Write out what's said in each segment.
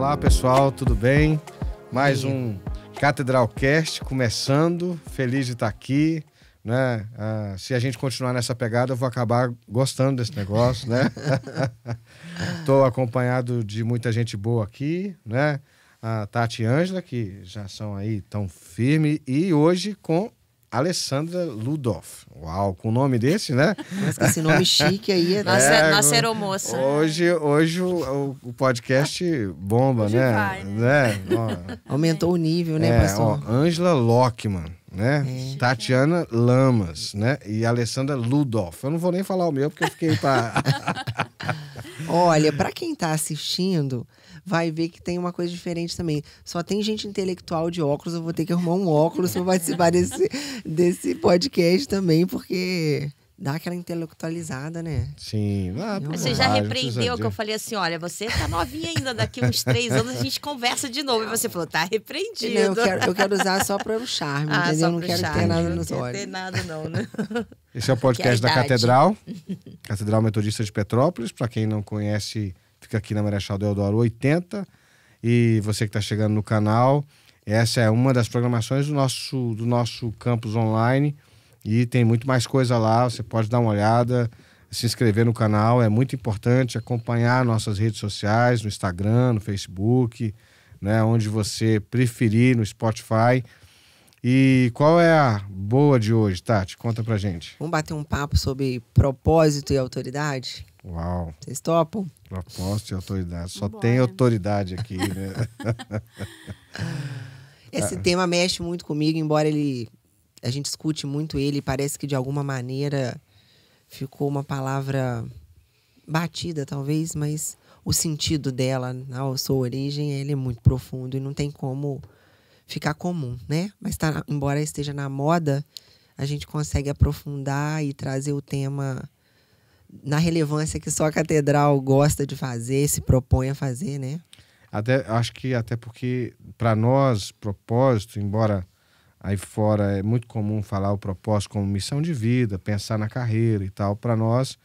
Olá pessoal, tudo bem? Mais um Catedralcast começando, feliz de estar aqui, né? Se a gente continuar nessa pegada, eu vou acabar gostando desse negócio, né? Estou acompanhado de muita gente boa aqui, né? A Tati e Ângela, que já são aí tão firme, e hoje com Alessandra Ludoff. Uau, com o nome desse, né? Mas que esse nome chique aí... Nossa aeromoça. Hoje o podcast bomba, Hoje né? vai, né? Aumentou o nível, né, pastor? Ângela Lockman, né? Tatiana Lamas, né? E Alessandra Ludoff. Eu não vou nem falar o meu, porque eu fiquei para... Olha, pra quem tá assistindo, vai ver que tem uma coisa diferente também. Só tem gente intelectual de óculos, eu vou ter que arrumar um óculos pra participar desse podcast também, porque dá aquela intelectualizada, né? Sim. Você já repreendeu que eu falei assim, olha, você tá novinha ainda, daqui uns 3 anos a gente conversa de novo. E você falou, tá repreendido. Não, eu quero usar só para o charme, entendeu? Eu não quero ter nada nos olhos. Não quero ter nada não, né? Esse é o podcast da Catedral, Catedral Metodista de Petrópolis. Para quem não conhece, fica aqui na Marechal Deodoro 80. E você que está chegando no canal, essa é uma das programações do nosso campus online. E tem muito mais coisa lá, você pode dar uma olhada, se inscrever no canal. É muito importante acompanhar nossas redes sociais, no Instagram, no Facebook, né, onde você preferir, no Spotify. E qual é a boa de hoje, Tati? Conta pra gente. Vamos bater um papo sobre propósito e autoridade? Uau. Vocês topam? Propósito e autoridade. Só Bora. tem autoridade aqui, né? Esse tema mexe muito comigo, embora a gente escute muito ele, parece que de alguma maneira ficou uma palavra batida, talvez, mas o sentido dela, a sua origem, ele é muito profundo e não tem como ficar comum, né? Mas embora esteja na moda, a gente consegue aprofundar e trazer o tema na relevância que só a Catedral gosta de fazer, se propõe a fazer, né? Acho que até porque, para nós, propósito, embora aí fora é muito comum falar o propósito como missão de vida, pensar na carreira e tal, para nós,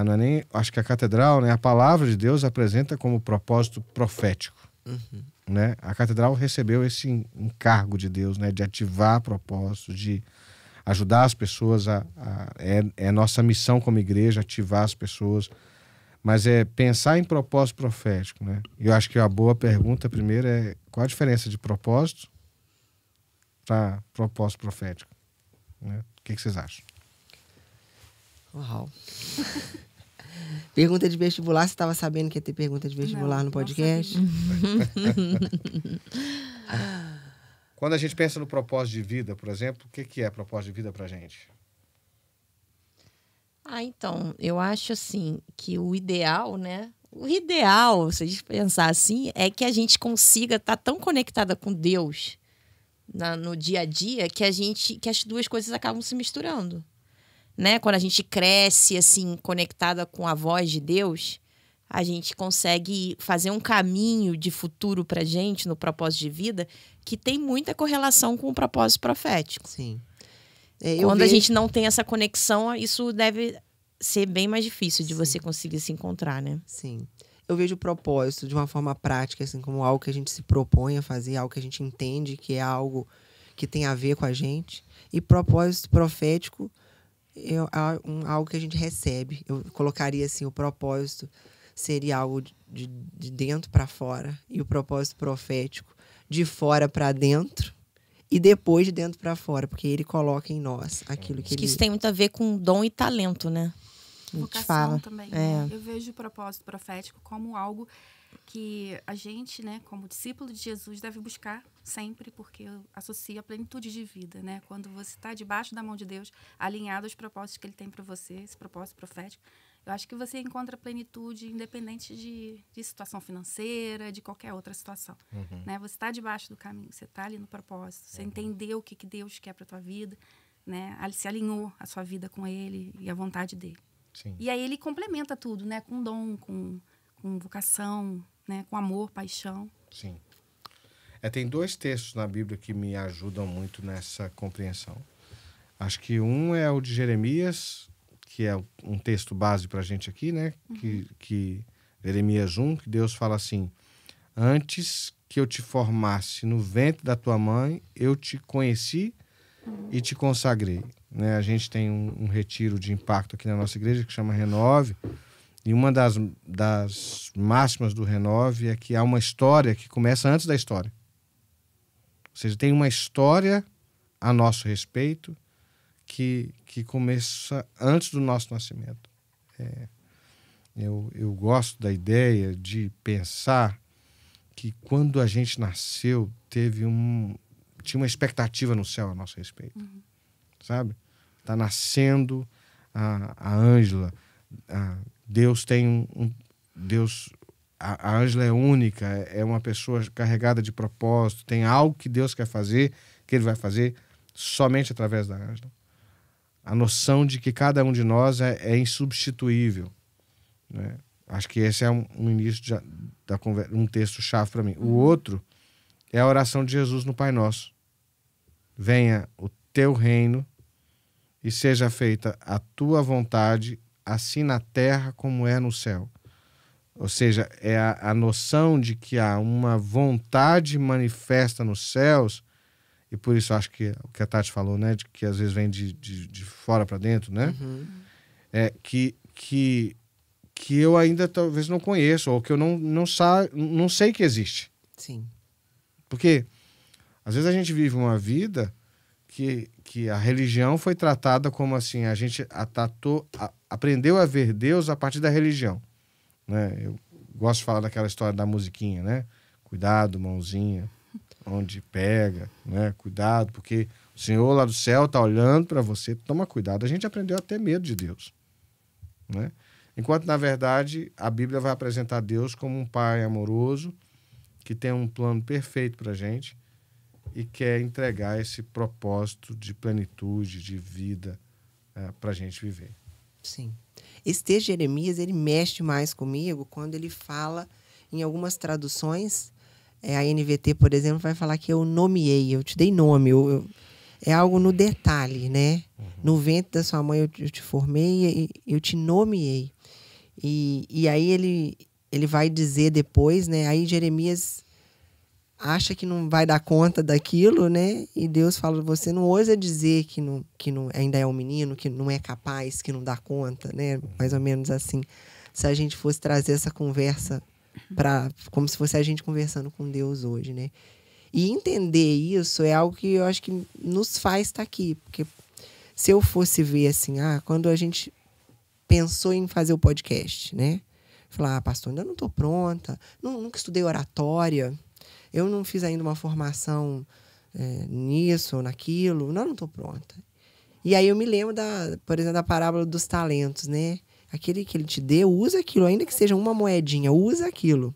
não é nem, acho que a Catedral, né, a palavra de Deus apresenta como propósito profético. Uhum. Né? A Catedral recebeu esse encargo de Deus, né, de ativar propósitos, de ajudar as pessoas é nossa missão como igreja, ativar as pessoas, mas é pensar em propósito profético, né? E eu acho que a boa pergunta primeiro é qual a diferença de propósito para propósito profético, né? O que vocês acham? Uau! Pergunta de vestibular, você estava sabendo que ia ter pergunta de vestibular no podcast? Quando a gente pensa no propósito de vida, por exemplo, o que é propósito de vida pra gente? Então, eu acho assim que o ideal, né? O ideal, se a gente pensar assim, é que a gente consiga estar tão conectada com Deus no dia a dia que as duas coisas acabam se misturando. Né? Quando a gente cresce assim, conectada com a voz de Deus, a gente consegue fazer um caminho de futuro pra gente no propósito de vida que tem muita correlação com o propósito profético. Sim. Quando a gente não tem essa conexão, isso deve ser bem mais difícil de você conseguir se encontrar, né? Sim. Eu vejo o propósito de uma forma prática, assim, como algo que a gente se propõe a fazer, algo que a gente entende que é algo que tem a ver com a gente. E propósito profético é algo que a gente recebe. Eu colocaria assim, o propósito seria algo de dentro para fora e o propósito profético de fora para dentro e depois de dentro para fora, porque ele coloca em nós aquilo que ele... Isso tem muito a ver com dom e talento, né? Vocação também, né? Eu vejo o propósito profético como algo que a gente, né, como discípulo de Jesus, deve buscar sempre, porque associa a plenitude de vida, né? Quando você está debaixo da mão de Deus, alinhado aos propósitos que Ele tem para você, esse propósito profético, eu acho que você encontra plenitude independente de situação financeira, de qualquer outra situação. Né? Você está debaixo do caminho, você está ali no propósito, você entendeu o que Deus quer para a tua vida, né? Se alinhou a sua vida com Ele e a vontade dEle. Sim. E aí Ele complementa tudo, né? Com dom, com vocação, né? Com amor, paixão. Sim. Tem 2 textos na Bíblia que me ajudam muito nessa compreensão. Acho que um é o de Jeremias, que é um texto base para a gente aqui, né? Que Jeremias 1, que Deus fala assim: Antes que eu te formasse no ventre da tua mãe, eu te conheci e te consagrei. Né? A gente tem um retiro de impacto aqui na nossa igreja que chama Renove, e uma das máximas do Renove é que há uma história que começa antes da história. Ou seja, tem uma história a nosso respeito que começa antes do nosso nascimento. Eu gosto da ideia de pensar que quando a gente nasceu, tinha uma expectativa no céu a nosso respeito. Sabe? Está nascendo a Ângela. Deus tem Deus, a Ângela é única, é uma pessoa carregada de propósito, tem algo que Deus quer fazer, que Ele vai fazer somente através da Ângela. A noção de que cada um de nós é insubstituível. Né? Acho que esse é um início da conversa, um texto-chave para mim. O outro é a oração de Jesus no Pai Nosso. Venha o teu reino e seja feita a tua vontade, assim na terra como é no céu. Ou seja, é a noção de que há uma vontade manifesta nos céus, e por isso acho que o que a Tati falou, né, de que às vezes vem de fora para dentro, né? Que eu ainda talvez não conheço, ou que eu não sei que existe. Sim. Porque às vezes a gente vive uma vida que a religião foi tratada como assim, a gente aprendeu a ver Deus a partir da religião. Né? Eu gosto de falar daquela história da musiquinha, né? Cuidado, mãozinha, onde pega, né? Cuidado, porque o Senhor lá do céu está olhando para você, toma cuidado. A gente aprendeu a ter medo de Deus. Né? Enquanto, na verdade, a Bíblia vai apresentar Deus como um pai amoroso que tem um plano perfeito para a gente e quer entregar esse propósito de plenitude, de vida para a gente viver. Sim. Esse texto de Jeremias, ele mexe mais comigo quando ele fala, em algumas traduções, a NVT, por exemplo, vai falar que eu nomeei, eu te dei nome, é algo no detalhe, né? No ventre da sua mãe eu te formei e eu te nomeei. E aí ele vai dizer depois, né? Aí Jeremias acha que não vai dar conta daquilo, né? E Deus fala, você não ousa dizer que não ainda é um menino, que não é capaz, que não dá conta, né? Mais ou menos assim. Se a gente fosse trazer essa conversa como se fosse a gente conversando com Deus hoje, né? E entender isso é algo que eu acho que nos faz estar aqui. Porque se eu fosse ver assim, quando a gente pensou em fazer o podcast, né? Falar, pastor, ainda não estou pronta, nunca estudei oratória, eu não fiz ainda uma formação nisso ou naquilo, não estou pronta. E aí eu me lembro, por exemplo, da parábola dos talentos, né? Aquele que ele te deu, usa aquilo, ainda que seja uma moedinha, usa aquilo.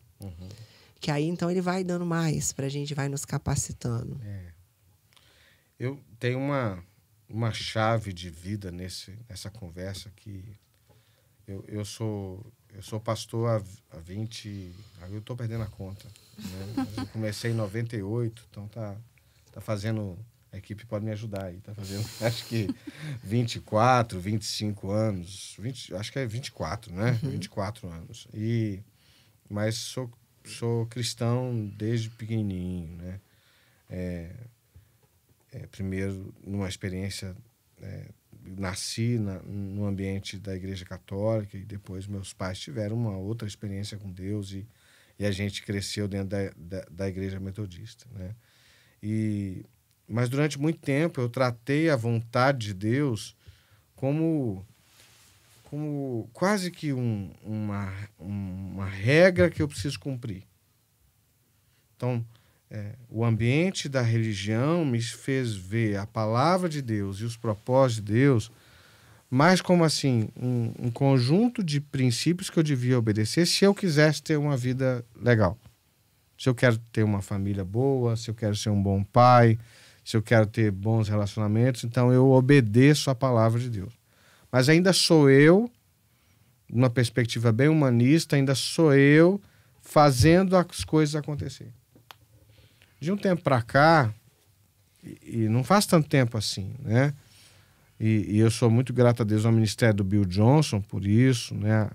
Que aí, então, ele vai dando mais pra gente, vai nos capacitando. Eu tenho uma chave de vida nessa conversa que eu sou pastor há 20... Eu estou perdendo a conta. Né? Eu comecei em 98, então tá fazendo... A equipe pode me ajudar aí. Tá fazendo, acho que 24, 25 anos. Acho que é 24, né? 24 anos. Mas sou cristão desde pequenininho, né? Primeiro, numa experiência... nasci no ambiente da Igreja Católica e depois meus pais tiveram uma outra experiência com Deus e a gente cresceu dentro da Igreja Metodista, né? Mas durante muito tempo eu tratei a vontade de Deus como quase que uma regra que eu preciso cumprir. Então, o ambiente da religião me fez ver a palavra de Deus e os propósitos de Deus mais como assim, um conjunto de princípios que eu devia obedecer se eu quisesse ter uma vida legal. Se eu quero ter uma família boa, se eu quero ser um bom pai, se eu quero ter bons relacionamentos, então eu obedeço a palavra de Deus. Mas ainda sou eu, numa perspectiva bem humanista, ainda sou eu fazendo as coisas acontecerem. De um tempo para cá, e não faz tanto tempo assim, né? E eu sou muito grato a Deus ao ministério do Bill Johnson por isso, né?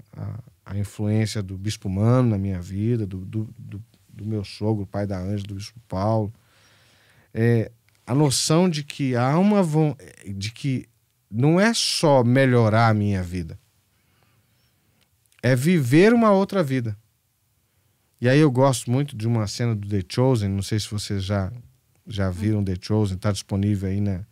A influência do Bispo Mano na minha vida, do do meu sogro, pai da Ângela, do bispo Paulo. A noção de que há de que não é só melhorar a minha vida, é viver uma outra vida. E aí eu gosto muito de uma cena do The Chosen, não sei se vocês já viram The Chosen, está disponível aí, né?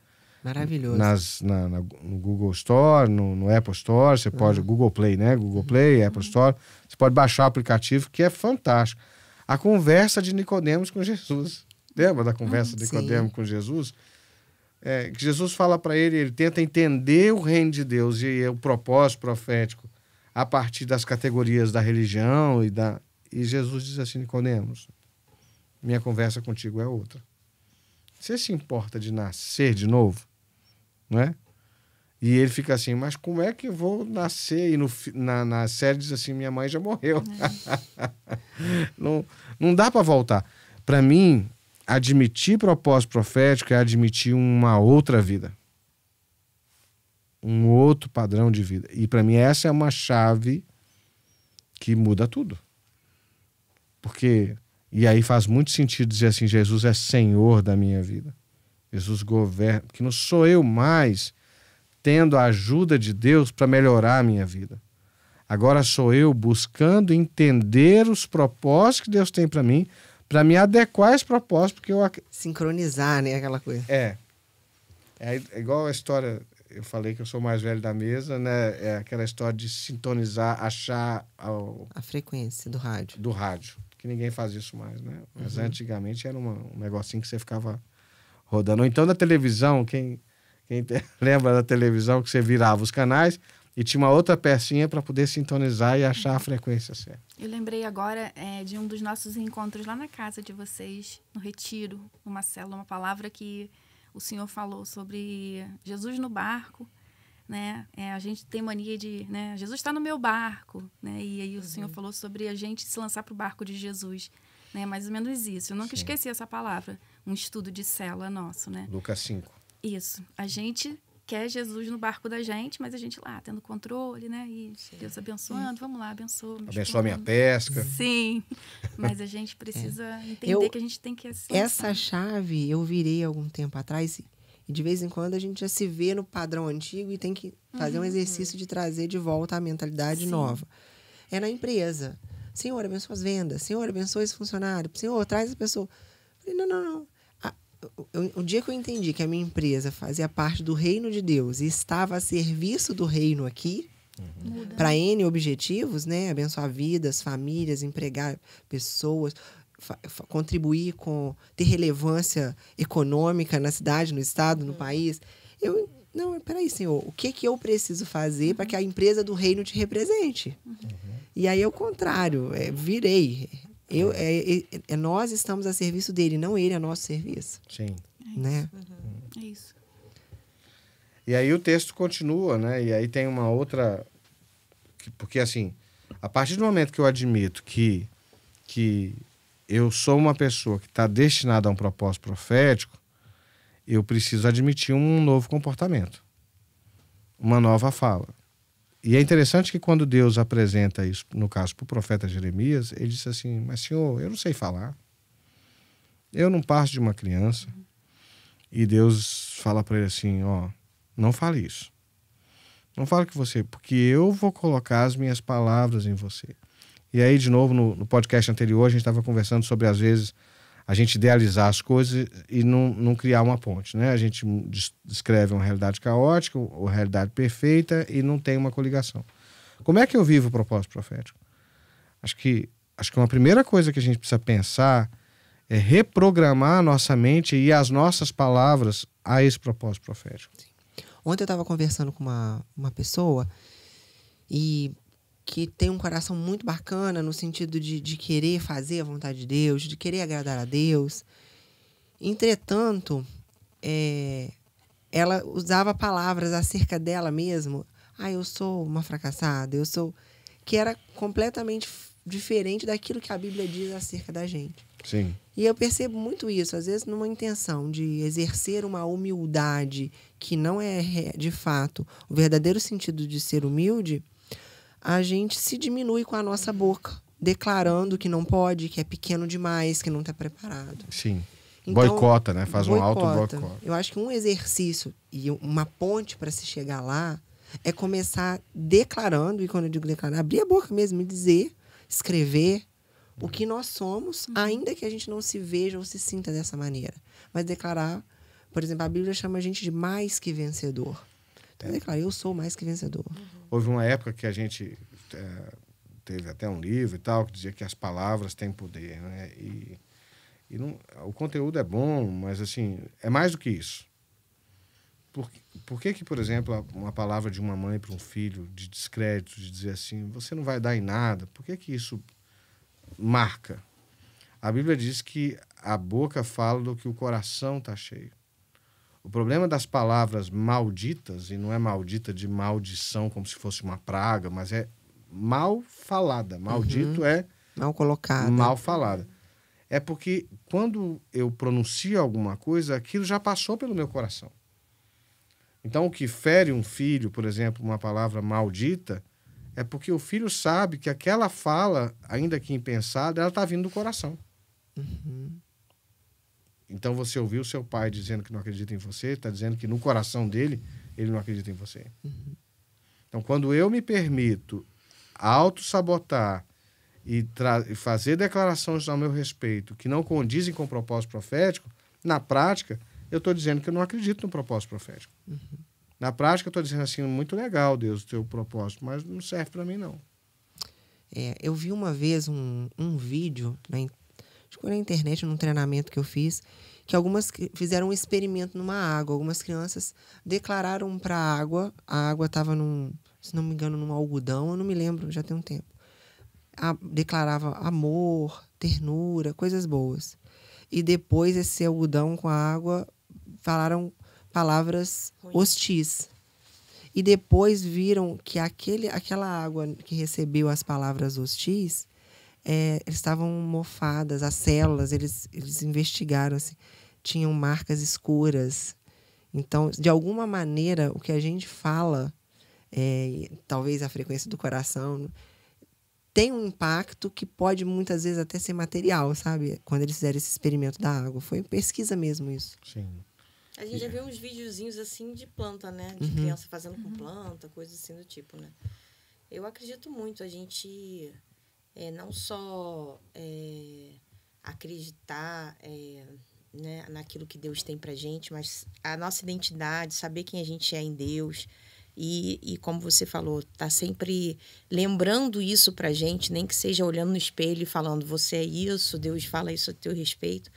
Maravilhoso. No Google Store, no Apple Store, você pode, Google Play, né? Google Play, Apple Store, você pode baixar o aplicativo, que é fantástico. A conversa de Nicodemos com Jesus. Lembra da conversa de Nicodemos com Jesus? Que Jesus fala para ele tenta entender o reino de Deus e o propósito profético a partir das categorias da religião e Jesus diz assim: Nicodemos, minha conversa contigo é outra. Você se importa de nascer de novo? Não é? E ele fica assim, mas como é que eu vou nascer? E na série diz assim, minha mãe já morreu. Não dá para voltar. Para mim, admitir propósito profético é admitir uma outra vida. Um outro padrão de vida. E para mim essa é uma chave que muda tudo. E aí faz muito sentido dizer assim, Jesus é Senhor da minha vida. Jesus governa, que não sou eu mais tendo a ajuda de Deus para melhorar a minha vida. Agora sou eu buscando entender os propósitos que Deus tem para mim, para me adequar a esse propósito, porque eu... Sincronizar, né? Aquela coisa. É igual a história, eu falei que eu sou mais velho da mesa, né? É aquela história de sintonizar, achar... A frequência do rádio. Do rádio. Que ninguém faz isso mais, né? Mas antigamente era um negocinho que você ficava rodando. Ou então na televisão, quem lembra da televisão que você virava os canais e tinha uma outra pecinha para poder sintonizar e achar a frequência certa. Eu lembrei agora de um dos nossos encontros lá na casa de vocês, no retiro, numa célula, uma palavra que o senhor falou sobre Jesus no barco, né? A gente tem mania de, né? Jesus está no meu barco, né? E aí o senhor falou sobre a gente se lançar para o barco de Jesus, né? Mais ou menos isso. Eu nunca esqueci essa palavra. Um estudo de célula nosso, né? Lucas 5. Isso. A gente quer Jesus no barco da gente, mas a gente lá tendo controle, né? E Deus abençoando, vamos lá, abençoa. Abençoa a minha pesca. Sim. Mas a gente precisa entender que a gente tem que... Essa chave eu virei algum tempo atrás. E de vez em quando a gente já se vê no padrão antigo e tem que fazer um exercício de trazer de volta a mentalidade nova. É na empresa. Senhor, abençoa as vendas. Senhor, abençoa esse funcionário. Senhor, traz a pessoa. Eu falei, não. O dia que eu entendi que a minha empresa fazia parte do reino de Deus e estava a serviço do reino aqui, para N objetivos, né? Abençoar vidas, famílias, empregar pessoas... contribuir ter relevância econômica na cidade, no estado, no país. Não, peraí, Senhor, o que eu preciso fazer para que a empresa do reino te represente? E aí, ao contrário, virei. Nós estamos a serviço dele, não ele a nosso serviço. Sim. Né? É isso. E aí o texto continua, né? E aí tem uma outra... Porque, assim, a partir do momento que eu admito que eu sou uma pessoa que está destinada a um propósito profético, eu preciso admitir um novo comportamento, uma nova fala. E é interessante que quando Deus apresenta isso, no caso, para o profeta Jeremias, ele disse assim, mas Senhor, eu não sei falar, eu não passo de uma criança. E Deus fala para ele assim, não fale isso. Não fale que você, porque eu vou colocar as minhas palavras em você. E aí, de novo, no podcast anterior, a gente estava conversando sobre, às vezes, a gente idealizar as coisas e não criar uma ponte, né? A gente descreve uma realidade caótica, uma realidade perfeita e não tem uma coligação. Como é que eu vivo o propósito profético? Acho que uma primeira coisa que a gente precisa pensar é reprogramar a nossa mente e as nossas palavras a esse propósito profético. Ontem eu estava conversando com uma pessoa e que tem um coração muito bacana no sentido de querer fazer a vontade de Deus, de querer agradar a Deus. Entretanto, ela usava palavras acerca dela mesma. Eu sou uma fracassada, que era completamente diferente daquilo que a Bíblia diz acerca da gente. Sim. E eu percebo muito isso, às vezes numa intenção de exercer uma humildade que não é, de fato, o verdadeiro sentido de ser humilde, a gente se diminui com a nossa boca declarando que não pode, que é pequeno demais, que não está preparado. Sim. Então, boicota, né? Faz um auto-boicota. Eu acho que um exercício e uma ponte para se chegar lá é começar declarando, e quando eu digo declarar, abrir a boca mesmo e dizer, escrever o que nós somos, ainda que a gente não se veja ou se sinta dessa maneira. Mas declarar, por exemplo, a Bíblia chama a gente de mais que vencedor. Então, declarar, eu sou mais que vencedor. Houve uma época que a gente teve até um livro e tal, que dizia que as palavras têm poder, né? E não, o conteúdo é bom, mas, assim, é mais do que isso. Por que, por exemplo, uma palavra de uma mãe para um filho de descrédito, de dizer assim, você não vai dar em nada, por que isso marca? A Bíblia diz que a boca fala do que o coração está cheio. O problema das palavras malditas, e não é maldita de maldição como se fosse uma praga, mas é mal falada. Maldito é mal colocada. Mal falada. É porque quando eu pronuncio alguma coisa, aquilo já passou pelo meu coração. Então, o que fere um filho, por exemplo, uma palavra maldita, é porque o filho sabe que aquela fala, ainda que impensada, ela está vindo do coração. Então, você ouviu seu pai dizendo que não acredita em você, está dizendo que no coração dele, ele não acredita em você. Então, quando eu me permito auto-sabotar e fazer declarações ao meu respeito que não condizem com o propósito profético, na prática, eu estou dizendo que eu não acredito no propósito profético. Na prática, eu estou dizendo assim, muito legal, Deus, o teu propósito, mas não serve para mim, não. Eu vi uma vez um vídeo, acho que foi na internet, num treinamento que eu fiz, que algumas fizeram um experimento numa água. Algumas crianças declararam para a água estava se não me engano, num algodão, eu não me lembro, já tem um tempo. Declarava amor, ternura, coisas boas. E depois esse algodão com a água falaram palavras hostis. E depois viram que aquela água que recebeu as palavras hostis, eles estavam mofadas, as células, eles investigaram, assim, tinham marcas escuras. Então, de alguma maneira, o que a gente fala, talvez a frequência do coração, tem um impacto que pode muitas vezes até ser material, sabe? Quando eles fizeram esse experimento da água. Foi pesquisa mesmo isso. Sim. A gente já viu uns videozinhos assim de planta, né? De criança fazendo com planta, coisas assim do tipo, né? Eu acredito muito. A gente não só acreditar né, naquilo que Deus tem pra gente, mas a nossa identidade, saber quem a gente é em Deus. E como você falou, tá sempre lembrando isso pra gente, nem que seja olhando no espelho e falando, você é isso, Deus fala isso a teu respeito.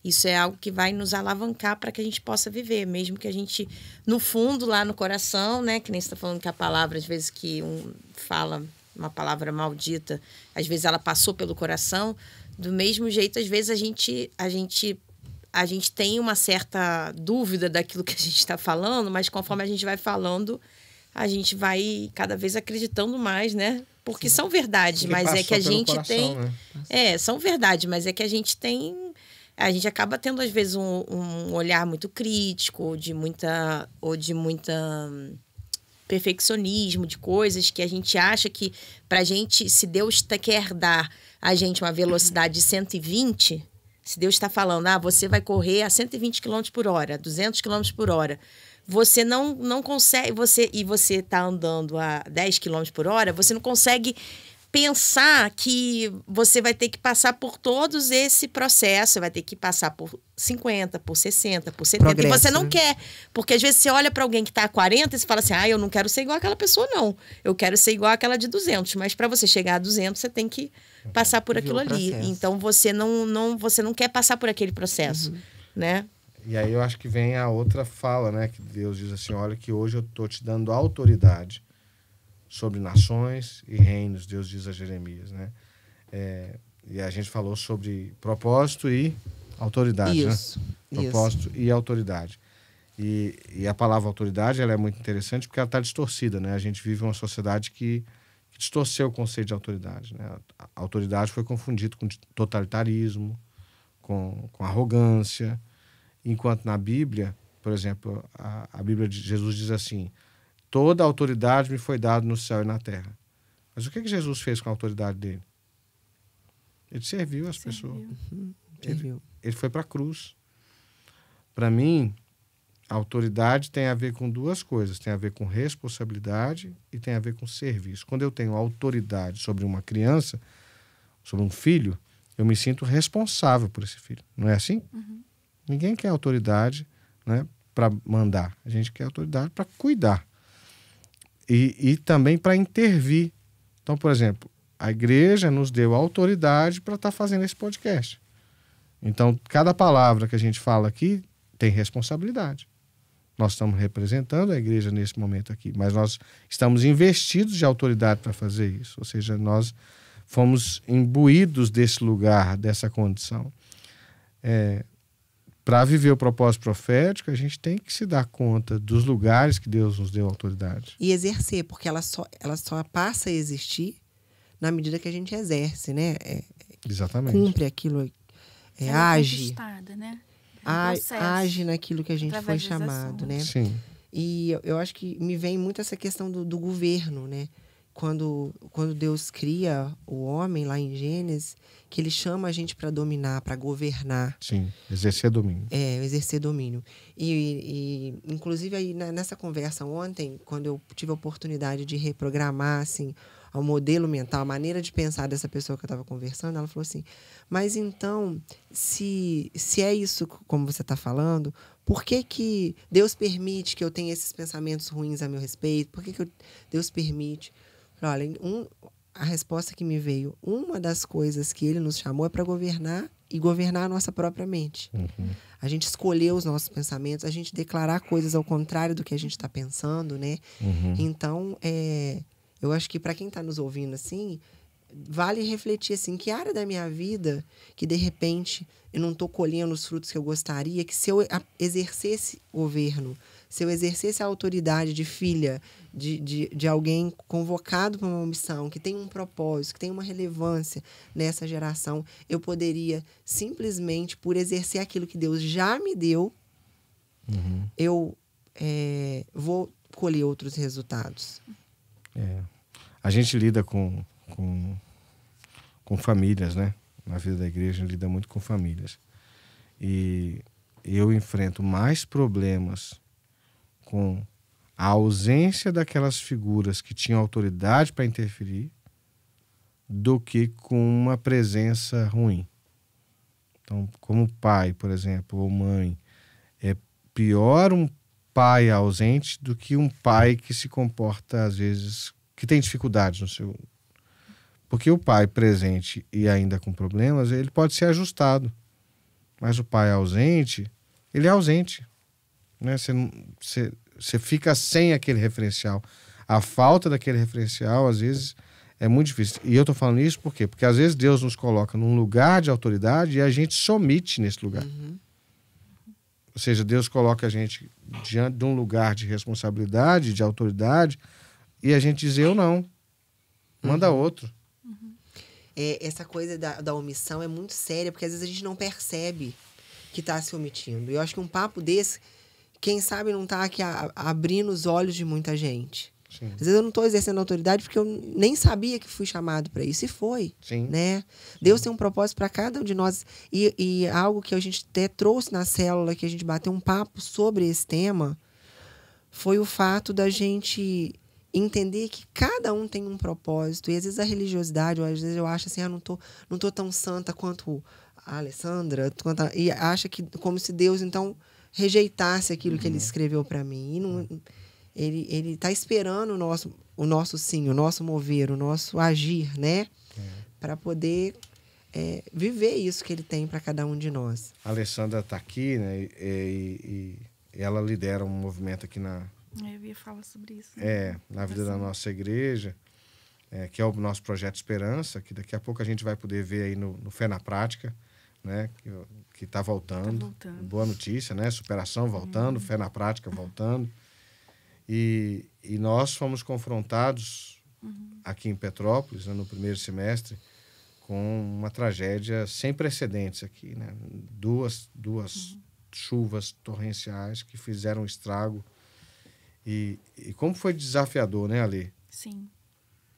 Isso é algo que vai nos alavancar para que a gente possa viver, mesmo que a gente, no fundo, lá no coração, né? Que nem você está falando que a palavra, às vezes, que fala uma palavra maldita, às vezes ela passou pelo coração. Do mesmo jeito, às vezes, a gente tem uma certa dúvida daquilo que a gente está falando, mas conforme a gente vai falando, a gente vai cada vez acreditando mais, né? Porque são verdades, mas é que a gente tem... Né? São verdades, mas é que a gente tem... A gente acaba tendo, às vezes, um olhar muito crítico, ou de muita perfeccionismo de coisas que a gente acha que, pra gente, se Deus quer dar a gente uma velocidade de 120, se Deus está falando, você vai correr a 120 km por hora, 200 km por hora, você não consegue, você está andando a 10 km por hora, você não consegue pensar que você vai ter que passar por todos esse processo, você vai ter que passar por 50, por 60, por 70, progresso, e você não quer, porque às vezes você olha para alguém que está a 40 e você fala assim, eu não quero ser igual aquela pessoa não, eu quero ser igual aquela de 200, mas para você chegar a 200 você tem que passar por aquilo ali, então você não quer passar por aquele processo, né? E aí eu acho que vem a outra fala, né, que Deus diz assim, olha que hoje eu estou te dando autoridade sobre nações e reinos, Deus diz a Jeremias, né? E a gente falou sobre propósito e autoridade, isso, né? Propósito e autoridade. E a palavra autoridade, ela é muito interessante porque ela está distorcida, né? A gente vive uma sociedade que distorceu o conceito de autoridade, né? A autoridade foi confundido com totalitarismo, com arrogância, enquanto na Bíblia, por exemplo, a Bíblia de Jesus diz assim, toda a autoridade me foi dada no céu e na terra. Mas o que Jesus fez com a autoridade dele? Ele serviu as pessoas. Serviu. Ele foi para a cruz. Para mim, a autoridade tem a ver com duas coisas. Tem a ver com responsabilidade e tem a ver com serviço. Quando eu tenho autoridade sobre uma criança, sobre um filho, eu me sinto responsável por esse filho. Não é assim? Ninguém quer autoridade, né, para mandar. A gente quer autoridade para cuidar. E também para intervir. Então, por exemplo, a igreja nos deu autoridade para estar fazendo esse podcast. Então, cada palavra que a gente fala aqui tem responsabilidade. Nós estamos representando a igreja nesse momento aqui, mas nós estamos investidos de autoridade para fazer isso. Ou seja, nós fomos imbuídos desse lugar, dessa condição. Para viver o propósito profético, a gente tem que se dar conta dos lugares que Deus nos deu autoridade. E exercer, porque ela só passa a existir na medida que a gente exerce, né? Exatamente. Cumpre aquilo, age. Né? Age naquilo que a gente foi Através das chamado, né? Sim. E eu acho que me vem muito essa questão do governo, né? Quando Deus cria o homem lá em Gênesis, que ele chama a gente para dominar, para governar. Sim, exercer domínio. Exercer domínio. E inclusive aí nessa conversa ontem, quando eu tive a oportunidade de reprogramar assim, o modelo mental, a maneira de pensar dessa pessoa que eu estava conversando, ela falou assim, mas então, se é isso como você está falando, por que Deus permite que eu tenha esses pensamentos ruins a meu respeito? Por que Deus permite? Olha, a resposta que me veio, uma das coisas que ele nos chamou é para governar e governar a nossa própria mente. A gente escolher os nossos pensamentos, a gente declarar coisas ao contrário do que a gente está pensando, né? Então, eu acho que para quem está nos ouvindo assim, vale refletir assim, que área da minha vida que de repente eu não estou colhendo os frutos que eu gostaria, que se eu exercesse governo, se eu exercesse a autoridade de filha de alguém convocado para uma missão, que tem um propósito, que tem uma relevância nessa geração, eu poderia simplesmente, por exercer aquilo que Deus já me deu, eu vou colher outros resultados. A gente lida com famílias, né? Na vida da igreja, a gente lida muito com famílias. E eu enfrento mais problemas com a ausência daquelas figuras que tinham autoridade para interferir do que com uma presença ruim. Então, como pai, por exemplo, ou mãe, é pior um pai ausente do que um pai que se comporta, às vezes, que tem dificuldades no seu... Porque o pai presente e ainda com problemas, ele pode ser ajustado. Mas o pai ausente, ele é ausente. Né? Você fica sem aquele referencial. A falta daquele referencial, às vezes, é muito difícil. E eu estou falando isso por quê? Porque às vezes Deus nos coloca num lugar de autoridade e a gente se omite nesse lugar. Ou seja, Deus coloca a gente diante de um lugar de responsabilidade, de autoridade, e a gente diz, eu não. Manda outro. Essa coisa da omissão é muito séria, porque às vezes a gente não percebe que está se omitindo. Eu acho que um papo desse, quem sabe não está aqui abrindo os olhos de muita gente. Sim. Às vezes eu não estou exercendo autoridade porque eu nem sabia que fui chamado para isso. E foi. Sim. Né? Deus tem um propósito para cada um de nós. E algo que a gente até trouxe na célula, que a gente bateu um papo sobre esse tema, foi o fato da gente entender que cada um tem um propósito. E às vezes a religiosidade, ou às vezes eu acho assim, não tô tão santa quanto a Alessandra, e acha que como se Deus, então, rejeitasse aquilo que ele escreveu para mim. E não, ele tá esperando o nosso sim, o nosso mover, o nosso agir, né? Para poder viver isso que ele tem para cada um de nós. A Alessandra está aqui, né? E ela lidera um movimento aqui Eu ia falar sobre isso. Na vida da nossa igreja, que é o nosso projeto Esperança, que daqui a pouco a gente vai poder ver aí no Fé na Prática, né? Que está voltando. Boa notícia, né? Superação voltando, Fé na Prática voltando. E nós fomos confrontados aqui em Petrópolis, né, no primeiro semestre, com uma tragédia sem precedentes aqui, né? Duas chuvas torrenciais que fizeram estrago. E como foi desafiador, né, Ale? Sim.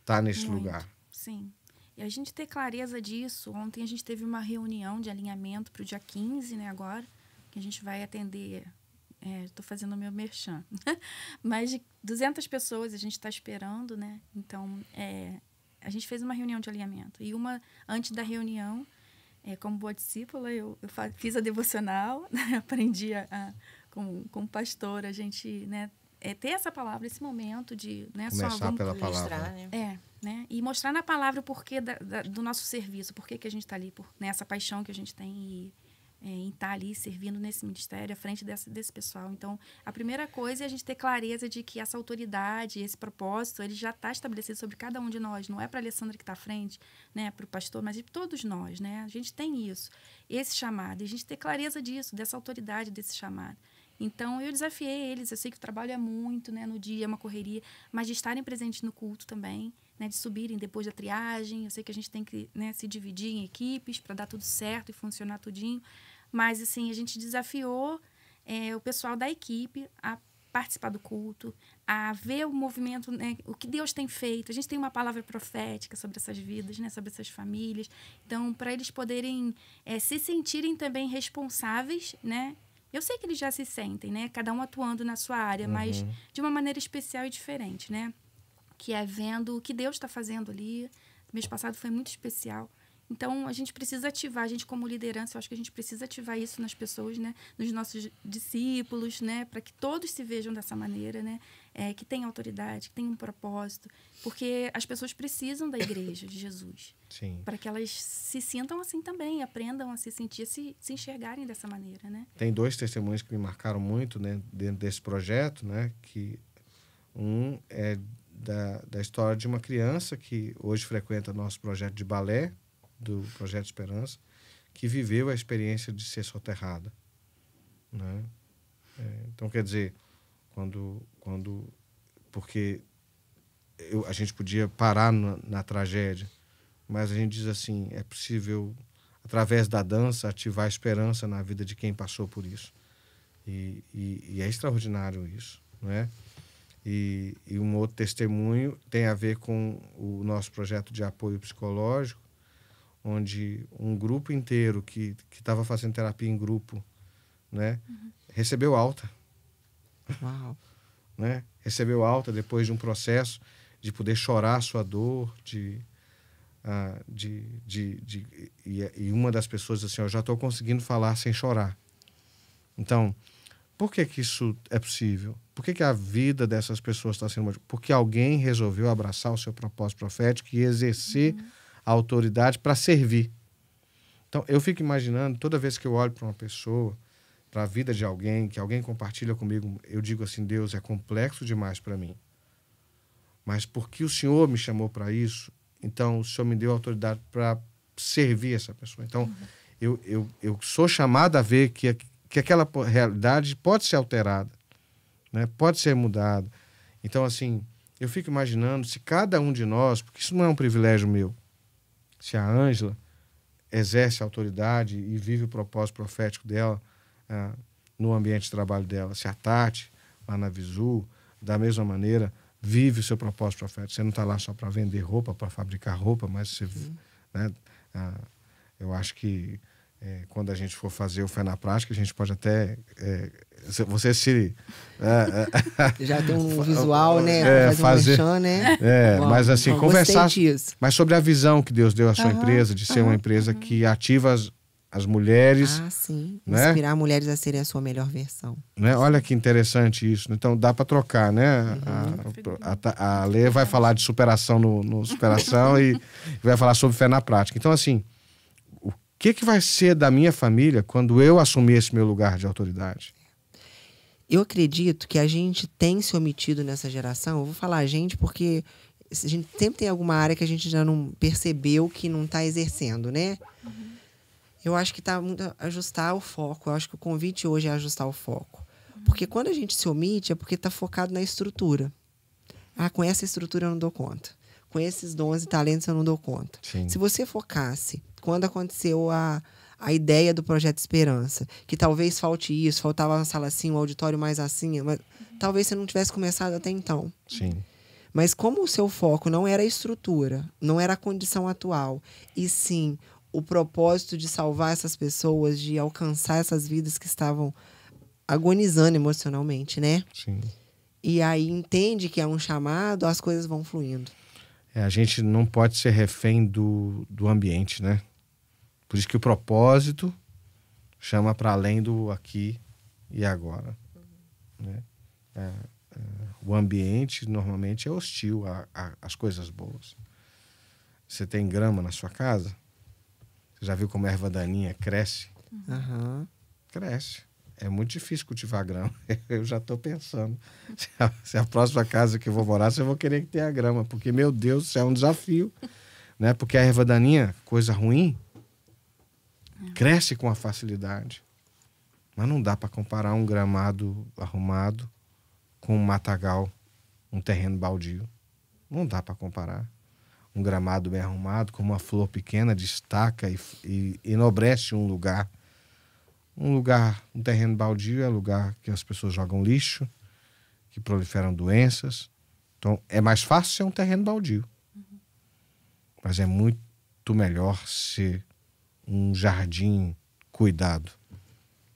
Tá nesse Muito. lugar. Sim. E a gente ter clareza disso. Ontem a gente teve uma reunião de alinhamento para o dia 15, né, agora, que a gente vai atender... Estou fazendo o meu merchan. Mais de 200 pessoas a gente está esperando, né? Então, a gente fez uma reunião de alinhamento. E antes da reunião, como boa discípula, eu fiz a devocional, né? Aprendi com o pastor, a gente, né, ter essa palavra, esse momento de... Né, começar pela palavra. Né? E mostrar na palavra o porquê do nosso serviço, por que a gente está ali, essa paixão que a gente tem em estar ali servindo nesse ministério, à frente desse pessoal. Então, a primeira coisa é a gente ter clareza de que essa autoridade, esse propósito, ele já está estabelecido sobre cada um de nós. Não é para a Alessandra que está à frente, né, para o pastor, mas de todos nós. Né? A gente tem isso, esse chamado. E a gente ter clareza disso, dessa autoridade, desse chamado. Então, eu desafiei eles. Eu sei que o trabalho é muito, né, no dia, é uma correria, mas de estarem presentes no culto também, né, de subirem depois da triagem. Eu sei que a gente tem que, né, se dividir em equipes para dar tudo certo e funcionar tudinho. Mas, assim, a gente desafiou o pessoal da equipe a participar do culto, a ver o movimento, né, o que Deus tem feito. A gente tem uma palavra profética sobre essas vidas, né, sobre essas famílias. Então, para eles poderem se sentirem também responsáveis, né? Eu sei que eles já se sentem, né? Cada um atuando na sua área, mas de uma maneira especial e diferente, né? Que é vendo o que Deus está fazendo ali. O mês passado foi muito especial. Então, a gente precisa ativar, a gente como liderança, eu acho que a gente precisa ativar isso nas pessoas, né? Nos nossos discípulos, né? Para que todos se vejam dessa maneira, né? Que tem autoridade, que tem um propósito. Porque as pessoas precisam da igreja de Jesus. Sim. Para que elas se sintam assim também, aprendam a se sentir, se enxergarem dessa maneira, né? Tem 2 testemunhos que me marcaram muito, né, dentro desse projeto, né? Que um é da história de uma criança que hoje frequenta nosso projeto de balé, do Projeto Esperança, que viveu a experiência de ser soterrada, né? Então, quer dizer, porque a gente podia parar na tragédia, mas a gente diz assim, é possível, através da dança, ativar a esperança na vida de quem passou por isso. E é extraordinário isso, né? E um outro testemunho tem a ver com o nosso projeto de apoio psicológico, onde um grupo inteiro que estava fazendo terapia em grupo, né, recebeu alta. Uau. Né? Recebeu alta depois de um processo de poder chorar a sua dor, e uma das pessoas disse assim, eu já estou conseguindo falar sem chorar. Então, por que isso é possível? Por que a vida dessas pessoas está sendo... Porque alguém resolveu abraçar o seu propósito profético e exercer a autoridade para servir. Então, eu fico imaginando, toda vez que eu olho para uma pessoa, para a vida de alguém, que alguém compartilha comigo, eu digo assim, Deus, é complexo demais para mim. Mas porque o Senhor me chamou para isso, então o Senhor me deu autoridade para servir essa pessoa. Então, eu sou chamado a ver que aquela realidade pode ser alterada, né? Pode ser mudada. Então, assim, eu fico imaginando se cada um de nós, porque isso não é um privilégio meu, se a Ângela exerce a autoridade e vive o propósito profético dela no ambiente de trabalho dela, se a Tati, lá na Visu, da mesma maneira, vive o seu propósito profético. Você não está lá só para vender roupa, para fabricar roupa, mas você... Né, eu acho que quando a gente for fazer o Fé na Prática, a gente pode até... você se... já tem um visual, né? Fazer um merchan, né? Mas assim, conversar... Mas sobre a visão que Deus deu à sua empresa, de ser uma empresa que ativa as mulheres... sim. Né? Inspirar mulheres a serem a sua melhor versão. Né? Olha que interessante isso. Então, dá para trocar, né? A Lê vai falar de superação no Superação e vai falar sobre Fé na Prática. Então, assim... O que vai ser da minha família quando eu assumir esse meu lugar de autoridade? Eu acredito que a gente tem se omitido nessa geração. Eu vou falar a gente porque a gente sempre tem alguma área que a gente já não percebeu que não está exercendo, né? Eu acho que está muito ajustar o foco. Eu acho que o convite hoje é ajustar o foco. Porque quando a gente se omite é porque está focado na estrutura. Com essa estrutura eu não dou conta. Com esses dons e talentos eu não dou conta. Sim. Se você focasse, quando aconteceu a ideia do Projeto Esperança, que talvez falte isso, faltava uma sala assim, um auditório mais assim, mas talvez você não tivesse começado até então. Sim. Mas como o seu foco não era a estrutura, não era a condição atual, e sim o propósito de salvar essas pessoas, de alcançar essas vidas que estavam agonizando emocionalmente, né? Sim. E aí entende que é um chamado, as coisas vão fluindo. A gente não pode ser refém do ambiente, né? Por isso que o propósito chama para além do aqui e agora. Né? O ambiente normalmente é hostil às coisas boas. Você tem grama na sua casa? Você já viu como a erva daninha cresce? Uhum. Cresce. É muito difícil cultivar grama. Eu já estou pensando. Se a próxima casa que eu vou morar, eu vou querer que tenha grama. Porque, meu Deus, isso é um desafio. Né? Porque a erva daninha, coisa ruim, cresce com a facilidade. Mas não dá para comparar um gramado arrumado com um matagal, um terreno baldio. Não dá para comparar. Um gramado bem arrumado, com uma flor pequena, destaca e enobrece um lugar. Um terreno baldio é lugar que as pessoas jogam lixo, que proliferam doenças. Então, é mais fácil ser um terreno baldio. Mas é muito melhor ser um jardim cuidado.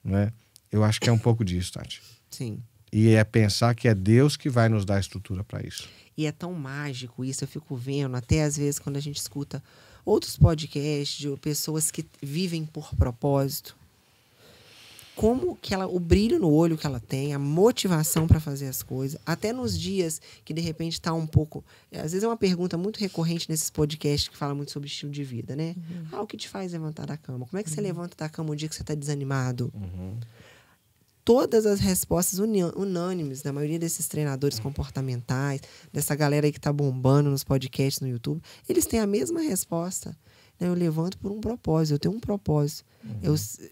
Né? Eu acho que é um pouco disso, Tati. Sim. E é pensar que é Deus que vai nos dar a estrutura para isso. E é tão mágico isso, eu fico vendo, até às vezes quando a gente escuta outros podcasts de pessoas que vivem por propósito, como que o brilho no olho que ela tem, a motivação para fazer as coisas, até nos dias que de repente está um pouco... Às vezes é uma pergunta muito recorrente nesses podcasts que fala muito sobre estilo de vida, né? O que te faz levantar da cama? Como é que você levanta da cama um dia que você está desanimado? Todas as respostas unânimes da maioria desses treinadores comportamentais, dessa galera aí que está bombando nos podcasts no YouTube, eles têm a mesma resposta. Eu levanto por um propósito, eu tenho um propósito.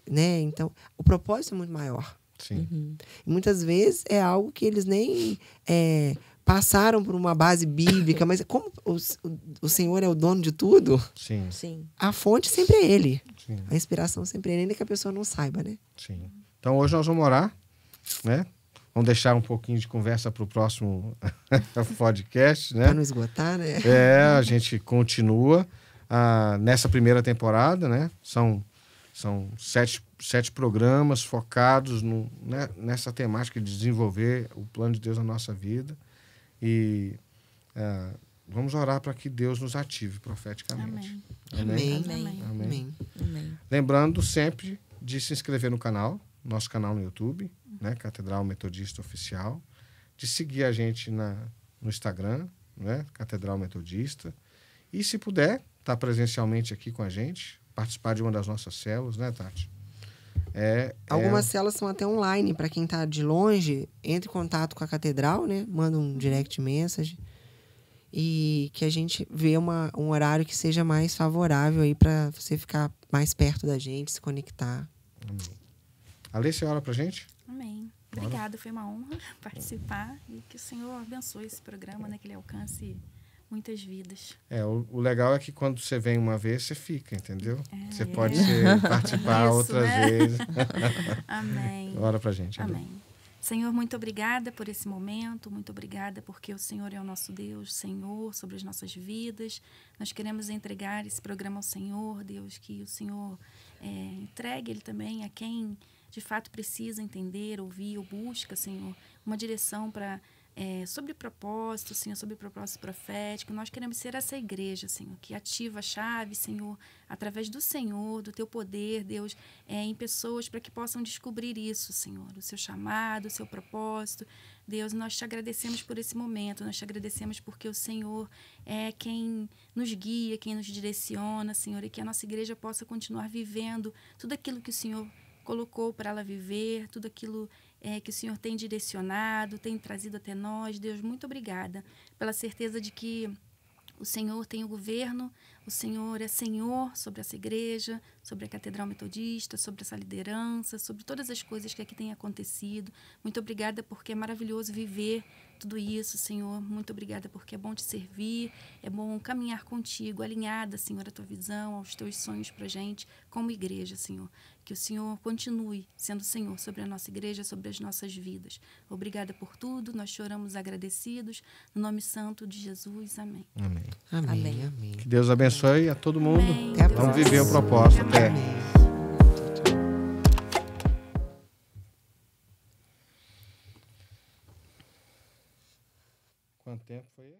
Né? Então, o propósito é muito maior. Sim. E muitas vezes é algo que eles nem passaram por uma base bíblica, mas como o Senhor é o dono de tudo, Sim. Sim. a fonte sempre é Ele. Sim. A inspiração sempre é Ele, ainda que a pessoa não saiba, né? Sim. Então, hoje nós vamos orar, né? Vamos deixar um pouquinho de conversa para o próximo podcast, né? Para não esgotar, né? A gente continua nessa primeira temporada, né? São 7 programas focados nessa temática de desenvolver o plano de Deus na nossa vida. E vamos orar para que Deus nos ative profeticamente. Amém. Amém. Lembrando sempre de se inscrever no canal, nosso canal no YouTube, né? Catedral Metodista Oficial. De seguir a gente no Instagram, né? Catedral Metodista. E se puder, estar presencialmente aqui com a gente, participar de uma das nossas células, né, Tati? Algumas células são até online. Para quem está de longe, entre em contato com a Catedral, né? Manda um direct message. E que a gente vê um horário que seja mais favorável aí para você ficar mais perto da gente, se conectar. Amém. Alê, você ora pra gente? Amém. Obrigada, foi uma honra participar e que o Senhor abençoe esse programa, né? Que ele alcance muitas vidas. O legal é que quando você vem uma vez, você fica, entendeu? Você pode participar Isso, outras né? vezes. Amém. Ora pra gente. Amém. Senhor, muito obrigada por esse momento, muito obrigada porque o Senhor é o nosso Deus, Senhor, sobre as nossas vidas. Nós queremos entregar esse programa ao Senhor, Deus, que o Senhor entregue ele também a quem de fato precisa entender, ouvir ou busca, Senhor, uma direção para sobre propósito, Senhor, sobre propósito profético. Nós queremos ser essa igreja, Senhor, que ativa a chave, Senhor, através do Senhor, do Teu poder, Deus, em pessoas para que possam descobrir isso, Senhor, o Seu chamado, o Seu propósito. Deus, nós Te agradecemos por esse momento, nós Te agradecemos porque o Senhor é quem nos guia, quem nos direciona, Senhor, e que a nossa igreja possa continuar vivendo tudo aquilo que o Senhor colocou para ela viver, tudo aquilo que o Senhor tem direcionado, tem trazido até nós. Deus, muito obrigada pela certeza de que o Senhor tem o governo, o Senhor é Senhor sobre essa igreja, sobre a Catedral Metodista, sobre essa liderança, sobre todas as coisas que aqui têm acontecido. Muito obrigada porque é maravilhoso viver tudo isso, Senhor. Muito obrigada porque é bom te servir, é bom caminhar contigo, alinhada, Senhor, à tua visão, aos teus sonhos pra gente, como igreja, Senhor. Que o Senhor continue sendo Senhor sobre a nossa igreja, sobre as nossas vidas. Obrigada por tudo, nós choramos agradecidos. No nome santo de Jesus, amém. Amém. Amém. Amém. Que Deus abençoe a todo mundo. Amém. Vamos viver o propósito. Até. Amém. Quanto tempo foi?